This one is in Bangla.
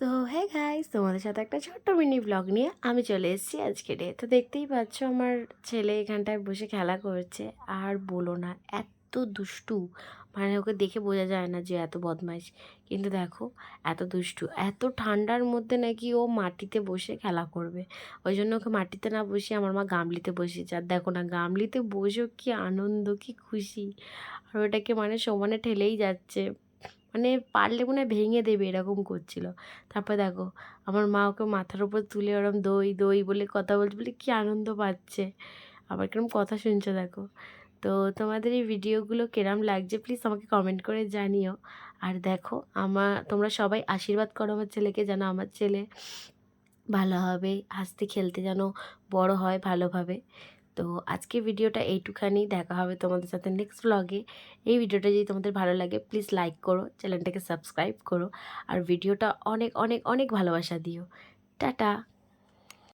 সো হে গাইস, তোমাদের সাথে একটা ছোট্ট মিনি ব্লগ নিয়ে আমি চলে এসেছি আজকে ডে। তো দেখতেই পাচ্ছ আমার ছেলে এখানটায় বসে খেলা করছে। আর বলো না, এত দুষ্টু, মানে ওকে দেখে বোঝা যায় না যে এত বদমাইশ, কিন্তু দেখো এত দুষ্টু। এত ঠান্ডার মধ্যে নাকি ও মাটিতে বসে খেলা করবে, ওই জন্য ওকে মাটিতে না বসিয়ে আমার মা গামলিতে বসিয়েছে। আর দেখো না, গামলিতে বসেও কি আনন্দ, কি খুশি। আর ওটাকে মানে সমানে ঠেলেই যাচ্ছে, মানে পারলে মনে হয় ভেঙে দেবে এরকম করছিল। তারপর দেখো আমার মা ওকে মাথার উপর তুলে ওরম দই দই বলে কথা বলছে, বলে কী আনন্দ পাচ্ছে, আবার কিরম কথা শুনছে দেখো। তো তোমাদের এই ভিডিওগুলো কিরম লাগছে প্লিজ আমাকে কমেন্ট করে জানিও। আর দেখো তোমরা সবাই আশীর্বাদ করো আমার ছেলেকে, যেন আমার ছেলে ভালো হবে, হাসতে খেলতে যেন বড় হয় ভালোভাবে। তো আজকে ভিডিওটা এইটুখানি, দেখা হবে তোমাদের সাথে নেক্সট ব্লগে। এই ভিডিওটা যদি তোমাদের ভালো লাগে প্লিজ লাইক করো, চ্যানেলটাকে সাবস্ক্রাইব করো, আর ভিডিওটা অনেক অনেক অনেক ভালোবাসা দিও। টাটা।